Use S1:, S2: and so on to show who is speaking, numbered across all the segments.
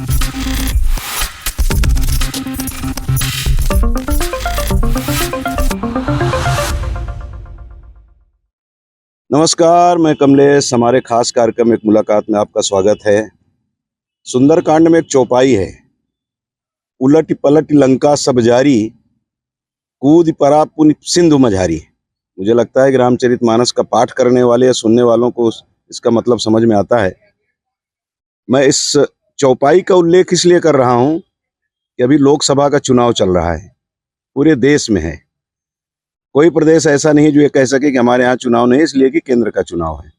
S1: नमस्कार, मैं कमलेश। हमारे खास कार्यक्रम एक मुलाकात में आपका स्वागत है। सुंदरकांड में एक चौपाई है, उलट पलट लंका सब जारी, कूद परा पुनि सिंधु मझारी। मुझे लगता है कि रामचरितमानस का पाठ करने वाले या सुनने वालों को इसका मतलब समझ में आता है। मैं इस चौपाई का उल्लेख इसलिए कर रहा हूं कि अभी लोकसभा का चुनाव चल रहा है, पूरे देश में है। कोई प्रदेश ऐसा नहीं जो ये कह सके कि हमारे यहाँ चुनाव नहीं, इसलिए कि केंद्र का चुनाव है।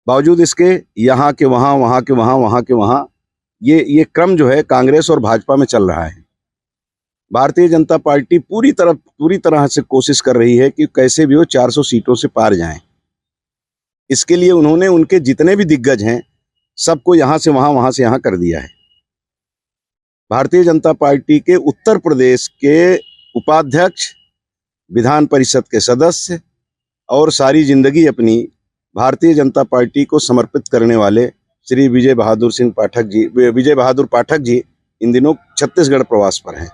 S1: बावजूद इसके यहाँ के वहाँ, वहाँ के वहाँ, वहाँ के वहाँ, ये क्रम जो है कांग्रेस और भाजपा में चल रहा है। भारतीय जनता पार्टी पूरी तरह से कोशिश कर रही है कि कैसे भी वो 400 सीटों से पार जाएं। इसके लिए उन्होंने उनके जितने भी दिग्गज हैं सबको यहाँ से वहाँ, वहाँ से यहाँ कर दिया है। भारतीय जनता पार्टी के उत्तर प्रदेश के उपाध्यक्ष, विधान परिषद के सदस्य और सारी जिंदगी अपनी भारतीय जनता पार्टी को समर्पित करने वाले श्री विजय बहादुर पाठक जी इन दिनों छत्तीसगढ़ प्रवास पर हैं।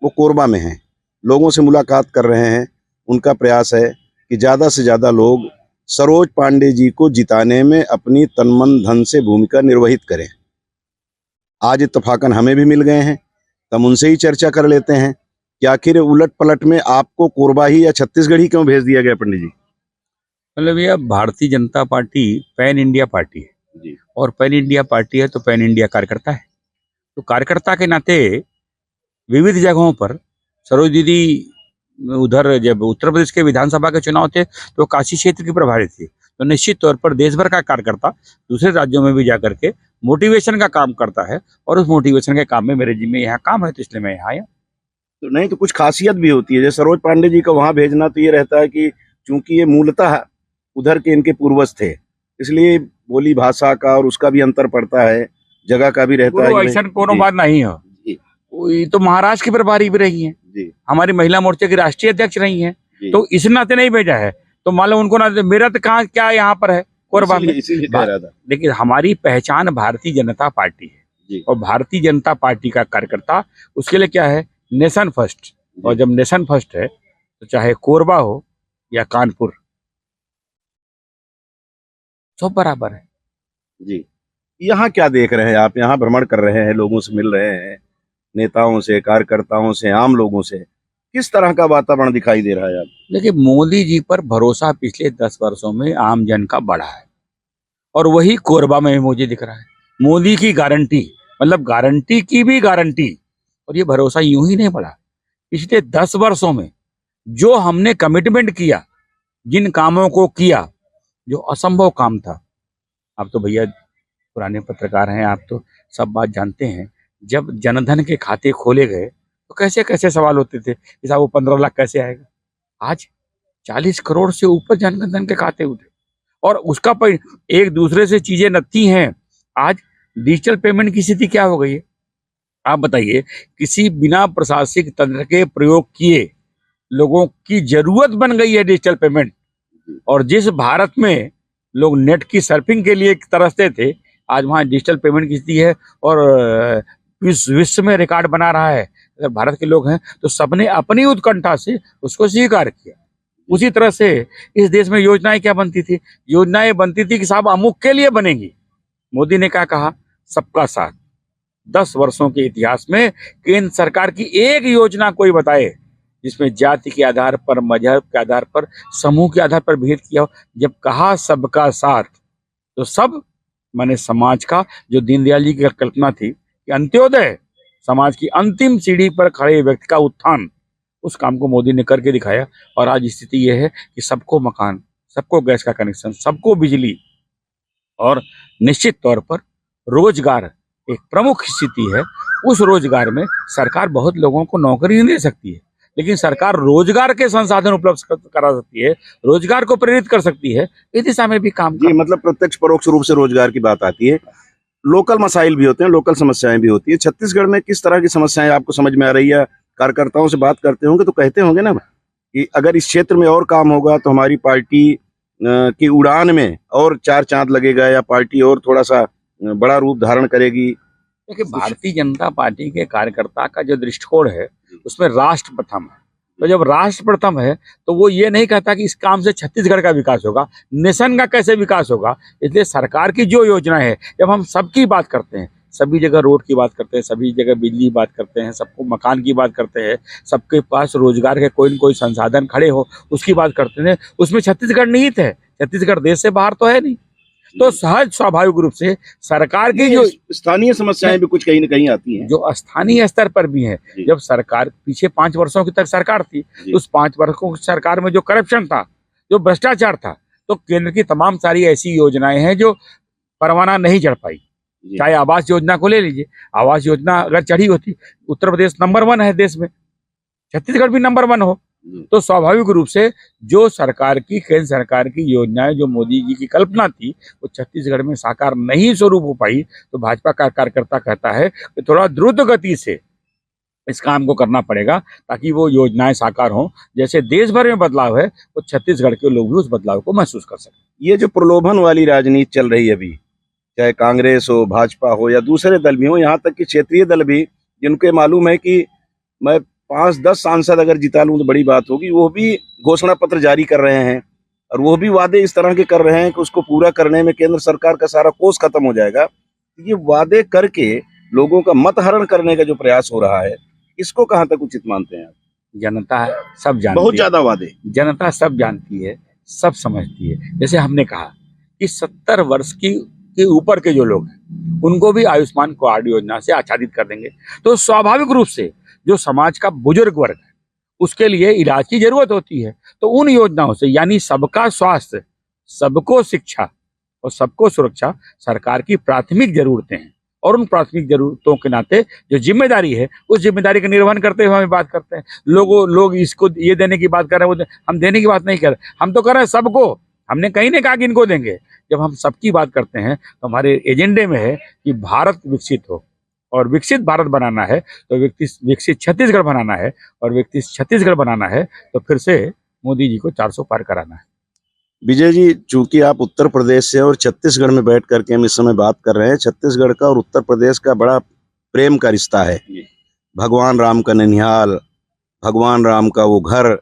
S1: वो कोरबा में हैं, लोगों से मुलाकात कर रहे हैं। उनका प्रयास है कि ज़्यादा से ज़्यादा लोग सरोज पांडे जी को जिताने में अपनी तन मन धन से भूमिका निर्वहित करें। आज इत्तफाकन हमें भी मिल गए हैं, तब उनसे ही चर्चा कर लेते हैं कि आखिर उलट पलट में आपको कोरबा ही या छत्तीसगढ़ ही क्यों भेज दिया गया पंडित जी?
S2: मतलब यह Bharatiya Janata party pan India party है
S1: जी।
S2: और पैन इंडिया पार्टी है तो पैन इंडिया कार्यकर्ता है। तो कार्यकर्ता के नाते विविध जगहों पर सरोज दीदी उधर जब उत्तर प्रदेश के विधानसभा के चुनाव थे तो काशी क्षेत्र की प्रभारी थी, तो निश्चित तौर पर देश भर का कार्यकर्ता दूसरे राज्यों में भी जाकर के मोटिवेशन का काम करता है और उस मोटिवेशन के काम में मेरे जिम्मे यहाँ काम है, तो इसलिए मैं यहाँ आया।
S1: तो नहीं तो कुछ खासियत भी होती है, जैसे सरोज पांडे जी का वहां भेजना तो ये रहता है कि चूंकि ये मूलतः उधर के इनके पूर्वज थे, इसलिए बोली भाषा का और उसका भी अंतर पड़ता है, जगह का भी रहता है।
S2: ऐसा कोनो बात नहीं है। ये तो महाराष्ट्र की प्रभारी भी रही हैं, हमारी महिला मोर्चे की राष्ट्रीय अध्यक्ष रही हैं, तो इस नाते नहीं भेजा है। तो मान लो उनको ना, मेरा तो कहाँ क्या यहाँ पर है कोरबा में। लेकिन हमारी पहचान भारतीय जनता पार्टी है और भारतीय जनता पार्टी का कार्यकर्ता उसके लिए क्या है, नेशन फर्स्ट। और जब नेशन फर्स्ट है तो चाहे कोरबा हो या कानपुर, सब बराबर है
S1: जी। यहाँ क्या देख रहे हैं आप? यहाँ भ्रमण कर रहे हैं, लोगों से मिल रहे हैं, नेताओं से, कार्यकर्ताओं से, आम लोगों से, किस तरह का वातावरण दिखाई दे रहा है आप?
S2: देखिए, मोदी जी पर भरोसा पिछले 10 वर्षों में आम जन का बढ़ा है और वही कोरबा में मुझे दिख रहा है। मोदी की गारंटी, मतलब गारंटी की भी गारंटी, और ये भरोसा यूं ही नहीं बढ़ा। पिछले 10 वर्षों में जो हमने कमिटमेंट किया, जिन कामों को किया, जो असंभव काम था। आप तो भैया पुराने पत्रकार हैं, आप तो सब बात जानते हैं। जब जनधन के खाते खोले गए तो कैसे कैसे सवाल होते थे कि साहब वो 15 लाख कैसे आएगा। आज 40 करोड़ से ऊपर जनधन के खाते उठे और उसका एक दूसरे से चीजें नती हैं। आज डिजिटल पेमेंट की स्थिति क्या हो गई है आप बताइए। किसी बिना प्रशासनिक तंत्र के प्रयोग किए लोगों की जरूरत बन गई है डिजिटल पेमेंट। और जिस भारत में लोग नेट की सर्फिंग के लिए तरसते थे, आज वहाँ डिजिटल पेमेंट की स्थिति है और विश्व में रिकॉर्ड बना रहा है। अगर भारत के लोग हैं तो सबने अपनी उत्कंठा से उसको स्वीकार किया। उसी तरह से इस देश में योजनाएं क्या बनती थी? योजनाएं बनती थी कि साहब अमुक के लिए बनेंगी। मोदी ने क्या कहा? सबका साथ। 10 वर्षों के इतिहास में केंद्र सरकार की एक योजना कोई बताए जिसमें जाति के आधार पर, मजहब के आधार पर, समूह के आधार पर भेद किया हो। जब कहा सबका साथ तो सब माने समाज का, जो दीनदयाल जी की कल्पना थी कि अंत्योदय, समाज की अंतिम सीढ़ी पर खड़े व्यक्ति का उत्थान, उस काम को मोदी ने करके दिखाया। और आज स्थिति यह है कि सबको मकान, सबको गैस का कनेक्शन, सबको बिजली और निश्चित तौर पर रोजगार एक प्रमुख स्थिति है। उस रोजगार में सरकार बहुत लोगों को नौकरी नहीं दे सकती है, लेकिन सरकार रोजगार के संसाधन उपलब्ध करा सकती है, रोजगार को प्रेरित कर सकती है। इस दिशा में भी काम
S1: जी, मतलब प्रत्यक्ष परोक्ष रूप से रोजगार की बात आती है। लोकल मसाइल भी होते हैं, लोकल समस्याएं भी होती है। छत्तीसगढ़ में किस तरह की समस्याएं आपको समझ में आ रही है? कार्यकर्ताओं से बात करते होंगे तो कहते होंगे ना कि अगर इस क्षेत्र में और काम होगा तो हमारी पार्टी की उड़ान में और 4 चांद लगेगा, या पार्टी और थोड़ा सा बड़ा रूप धारण करेगी।
S2: देखिए, भारतीय जनता पार्टी के कार्यकर्ता का जो दृष्टिकोण है उसमें राष्ट्र प्रथम है। तो जब राष्ट्र प्रथम है तो वो ये नहीं कहता कि इस काम से छत्तीसगढ़ का विकास होगा, नेशन का कैसे विकास होगा। इसलिए सरकार की जो योजनाएं है, जब हम सबकी बात करते हैं, सभी जगह रोड की बात करते हैं, सभी जगह बिजली की बात करते हैं, सबको मकान की बात करते हैं, सबके पास रोजगार के कोई न कोई संसाधन खड़े हो उसकी बात करते हैं, उसमें छत्तीसगढ़ निहित है। छत्तीसगढ़ देश से बाहर तो है नहीं। तो सहज स्वाभाविक रूप से सरकार की जो
S1: स्थानीय समस्याएं भी कुछ कहीं ना कहीं आती हैं,
S2: जो स्थानीय स्तर पर भी है। जब सरकार पीछे 5 वर्षों की तक सरकार थी, उस 5 वर्षों की सरकार में जो करप्शन था, जो भ्रष्टाचार था, तो केंद्र की तमाम सारी ऐसी योजनाएं हैं जो परवाना नहीं चढ़ पाई। चाहे आवास योजना को ले लीजिए, आवास योजना अगर चढ़ी होती, उत्तर प्रदेश नंबर 1 है देश में, छत्तीसगढ़ भी नंबर 1 हो, तो स्वाभाविक रूप से जो सरकार की, केंद्र सरकार की योजनाएं, जो मोदी जी की कल्पना थी, वो छत्तीसगढ़ में साकार नहीं स्वरूप हो पाई। तो भाजपा का कार्यकर्ता कहता है कि थोड़ा द्रुत गति से इस काम को करना पड़ेगा ताकि वो योजनाएं साकार हों। जैसे देश भर में बदलाव है, वो छत्तीसगढ़ के लोग भी उस बदलाव को महसूस कर सकें।
S1: ये जो प्रलोभन वाली राजनीति चल रही है अभी, चाहे कांग्रेस हो, भाजपा हो या दूसरे दल भी हो, यहाँ तक कि क्षेत्रीय दल भी, जिनके मालूम है कि मैं 5-10 सांसद अगर जिता लूं तो बड़ी बात होगी, वो भी घोषणा पत्र जारी कर रहे हैं और वो भी वादे इस तरह के कर रहे हैं कि उसको पूरा करने में केंद्र सरकार का सारा कोष खत्म हो जाएगा। ये वादे करके लोगों का मत हरण करने का जो प्रयास हो रहा है, इसको कहाँ तक उचित मानते हैं आप?
S2: जनता सब जानती है,
S1: बहुत ज्यादा वादे,
S2: जनता सब जानती है, सब समझती है। जैसे हमने कहा कि 70 वर्ष के ऊपर के जो लोग हैं उनको भी आयुष्मान कार्ड योजना से आच्छादित कर देंगे। तो स्वाभाविक रूप से जो समाज का बुजुर्ग वर्ग है उसके लिए इलाज की जरूरत होती है, तो उन योजनाओं से, यानी सबका स्वास्थ्य, सबको शिक्षा और सबको सुरक्षा सरकार की प्राथमिक जरूरतें हैं। और उन प्राथमिक जरूरतों के नाते जो जिम्मेदारी है, उस जिम्मेदारी का निर्वहन करते हुए हम बात करते हैं। लोग इसको ये देने की बात कर रहे हैं, हम देने की बात नहीं कर रहे, हम तो कर रहे हैं सबको। हमने कहीं नहीं कहा कि इनको देंगे। जब हम सबकी बात करते हैं तो हमारे एजेंडे में है कि भारत विकसित हो, और विकसित भारत बनाना है तो विकसित छत्तीसगढ़ बनाना है, और विकसित छत्तीसगढ़ बनाना है तो फिर से मोदी जी को 400 पार कराना है।
S1: विजय जी, चूंकि आप उत्तर प्रदेश से और छत्तीसगढ़ में बैठ करके हम इस समय बात कर रहे हैं, छत्तीसगढ़ का और उत्तर प्रदेश का बड़ा प्रेम का रिश्ता है। भगवान राम का ननिहाल, भगवान राम का वो घर,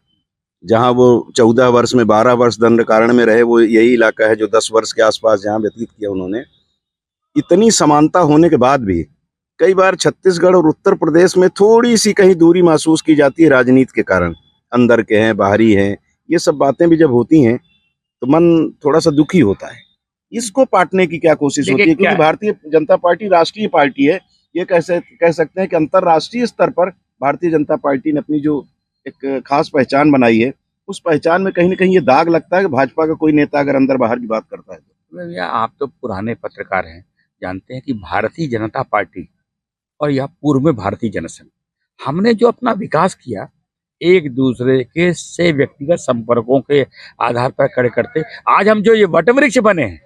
S1: जहाँ वो 14 वर्ष में 12 वर्ष दंडकारण्य में रहे, वो यही इलाका है जो 10 वर्ष के आसपास जहाँ व्यतीत किया उन्होंने। इतनी समानता होने के बाद भी कई बार छत्तीसगढ़ और उत्तर प्रदेश में थोड़ी सी कहीं दूरी महसूस की जाती है राजनीति के कारण। अंदर के हैं, बाहरी हैं, ये सब बातें भी जब होती हैं तो मन थोड़ा सा दुखी होता है। इसको पाटने की क्या कोशिश होती है? क्योंकि भारतीय जनता पार्टी राष्ट्रीय पार्टी है, ये कह सकते हैं कि अंतर्राष्ट्रीय स्तर पर भारतीय जनता पार्टी ने अपनी जो एक खास पहचान बनाई है, उस पहचान में कहीं ना कहीं ये दाग लगता है कि भाजपा का कोई नेता अगर अंदर बाहर की बात करता है तो।
S2: भैया, आप तो पुराने पत्रकार हैं, जानते हैं कि भारतीय जनता पार्टी और यह पूर्व में भारतीय जनसंघ, हमने जो अपना विकास किया, एक दूसरे के से व्यक्तिगत संपर्कों के आधार पर खड़े करते, आज हम जो ये वटवृक्ष बने हैं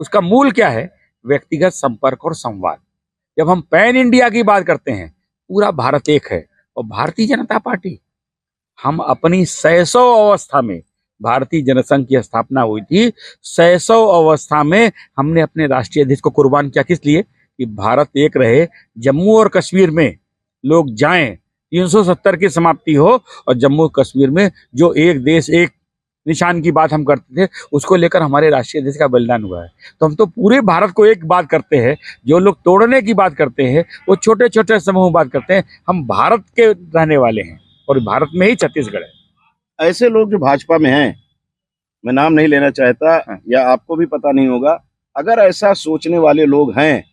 S2: उसका मूल क्या है? व्यक्तिगत संपर्क और संवाद। जब हम पैन इंडिया की बात करते हैं, पूरा भारत एक है। और भारतीय जनता पार्टी, हम अपनी 600 अवस्था में, भारतीय जनसंघ की स्थापना हुई थी 600 अवस्था में, हमने अपने राष्ट्रीय अध्यक्ष को कुर्बान किया। किस लिए? कि भारत एक रहे, जम्मू और कश्मीर में लोग जाएं, 370 की समाप्ति हो, और जम्मू कश्मीर में जो एक देश एक निशान की बात हम करते थे, उसको लेकर हमारे राष्ट्रीय अध्यक्ष का बलिदान हुआ है। तो हम तो पूरे भारत को एक बात करते हैं। जो लोग तोड़ने की बात करते हैं वो छोटे छोटे समूह बात करते हैं। हम भारत के रहने वाले हैं और भारत में ही छत्तीसगढ़ है।
S1: ऐसे लोग जो भाजपा में हैं, मैं नाम नहीं लेना चाहता, या आपको भी पता नहीं होगा, अगर ऐसा सोचने वाले लोग हैं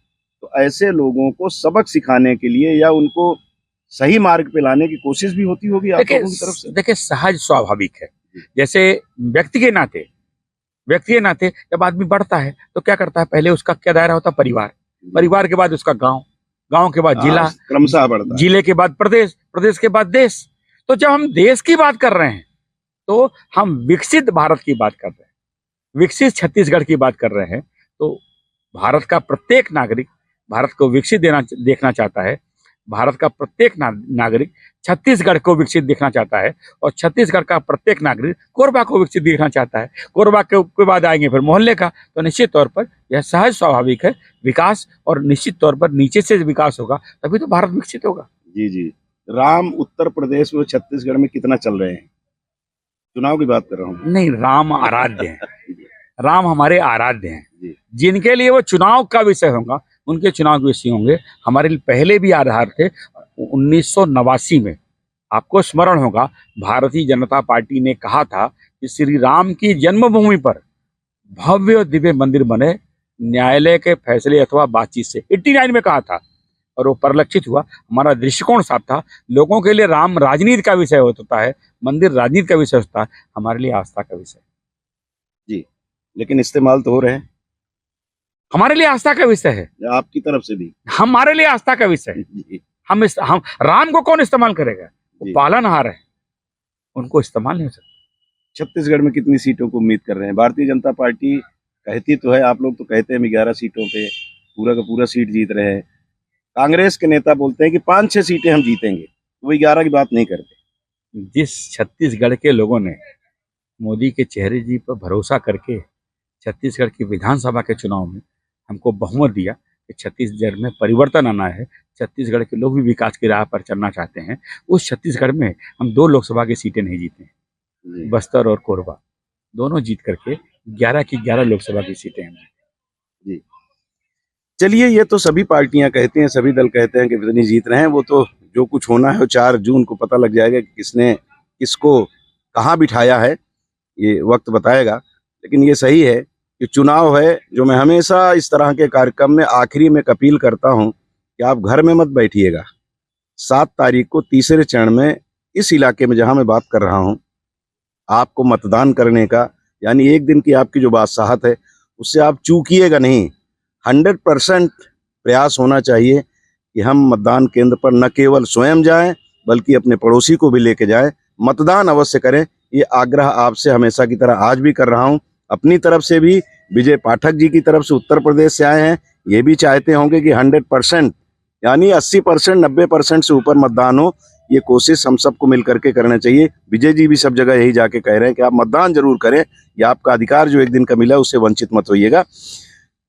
S1: तो ऐसे लोगों को सबक सिखाने के लिए या उनको सही मार्ग पे लाने की कोशिश भी होती होगी आप लोगों की तरफ से।
S2: देखिए, सहज स्वाभाविक है। जैसे व्यक्ति के नाते जब आदमी बढ़ता है तो क्या करता है? पहले उसका क्या दायरा होता है? परिवार के बाद उसका गांव के बाद जिला,
S1: क्रमशः बढ़ता है,
S2: जिले के बाद प्रदेश के बाद देश। तो जब हम देश की बात कर रहे हैं तो हम विकसित भारत की बात कर रहे हैं, विकसित छत्तीसगढ़ की बात कर रहे हैं। तो भारत का प्रत्येक नागरिक भारत को विकसित देखना चाहता है। भारत का प्रत्येक नागरिक छत्तीसगढ़ को विकसित देखना चाहता है और छत्तीसगढ़ का प्रत्येक नागरिक कोरबा को विकसित देखना चाहता है। कोरबा के बाद आएंगे फिर मोहल्ले का। तो निश्चित तौर पर यह सहज स्वाभाविक है विकास, और निश्चित तौर पर नीचे से विकास होगा तभी तो भारत विकसित होगा।
S1: जी जी। राम उत्तर प्रदेश में छत्तीसगढ़ में कितना चल रहे हैं? चुनाव की बात कर रहा हूँ।
S2: नहीं, राम आराध्य हैं, राम हमारे आराध्य हैं।
S1: जी।
S2: जिनके लिए वो चुनाव का विषय होगा उनके चुनाव के विषय होंगे। हमारे लिए पहले भी आधार थे। 1989 में आपको स्मरण होगा, भारतीय जनता पार्टी ने कहा था कि श्री राम की जन्मभूमि पर भव्य और दिव्य मंदिर बने न्यायालय के फैसले अथवा बातचीत से। 89 में कहा था और वो परिलक्षित हुआ। हमारा दृष्टिकोण साफ था। लोगों के लिए राम राजनीति का विषय होता है, मंदिर राजनीति का विषय होता है, हमारे लिए आस्था का विषय।
S1: जी, लेकिन इस्तेमाल तो हो रहे हैं।
S2: हमारे लिए आस्था का विषय है,
S1: आपकी तरफ से भी।
S2: हमारे लिए आस्था का विषय है।
S1: जी।
S2: हम राम को कौन इस्तेमाल करेगा? वो पालनहार है, उनको इस्तेमाल नहीं हो सकता।
S1: छत्तीसगढ़ में कितनी सीटों को उम्मीद कर रहे हैं? भारतीय जनता पार्टी कहती तो है, आप लोग तो कहते हैं 11 सीटों पे पूरा का पूरा सीट जीत रहे हैं। कांग्रेस के नेता बोलते हैं कि 5-6 सीटें हम जीतेंगे, वो 11 की बात नहीं करते।
S2: जिस छत्तीसगढ़ के लोगों ने मोदी के चेहरे जी पर भरोसा करके छत्तीसगढ़ की विधानसभा के चुनाव में हमको बहुमत दिया कि छत्तीसगढ़ में परिवर्तन आना है, छत्तीसगढ़ के लोग भी विकास की राह पर चलना चाहते हैं, उस छत्तीसगढ़ में हम 2 लोकसभा की सीटें नहीं जीते हैं, बस्तर और कोरबा दोनों जीत करके 11 की 11 लोकसभा की सीटें हैं।
S1: जी, चलिए, ये तो सभी पार्टियां कहते हैं, सभी दल कहते हैं कि कितनी जीत रहे हैं। वो तो जो कुछ होना है वो 4 जून को पता लग जाएगा कि किसने किसको कहाँ बिठाया है, ये वक्त बताएगा। लेकिन ये सही है कि चुनाव है, जो मैं हमेशा इस तरह के कार्यक्रम में आखिरी में अपील करता हूं कि आप घर में मत बैठिएगा। 7 तारीख को तीसरे चरण में इस इलाके में जहां मैं बात कर रहा हूं, आपको मतदान करने का, यानी एक दिन की आपकी जो बादशाहत है उससे आप चूकिएगा नहीं। 100% प्रयास होना चाहिए कि हम मतदान केंद्र पर न केवल स्वयं जाएं बल्कि अपने पड़ोसी को भी लेके जाएं, मतदान अवश्य करें। ये आग्रह आपसे हमेशा की तरह आज भी कर रहा हूं। अपनी तरफ से भी विजय पाठक जी की तरफ से उत्तर प्रदेश से आए हैं, ये भी चाहते होंगे कि 100% यानी 80% 90% से ऊपर मतदान हो। ये कोशिश हम सबको मिल करके करना चाहिए। विजय जी भी सब जगह यही जाके कह रहे हैं कि आप मतदान जरूर करें, ये आपका अधिकार जो एक दिन का मिला उससे वंचित मत होइएगा।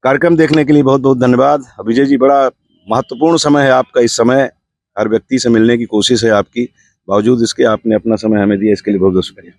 S1: कार्यक्रम देखने के लिए बहुत बहुत धन्यवाद। विजय जी, बड़ा महत्वपूर्ण समय है आपका। इस समय हर व्यक्ति से मिलने की कोशिश है आपकी, बावजूद इसके आपने अपना समय हमें दिया, इसके लिए बहुत बहुत शुक्रिया।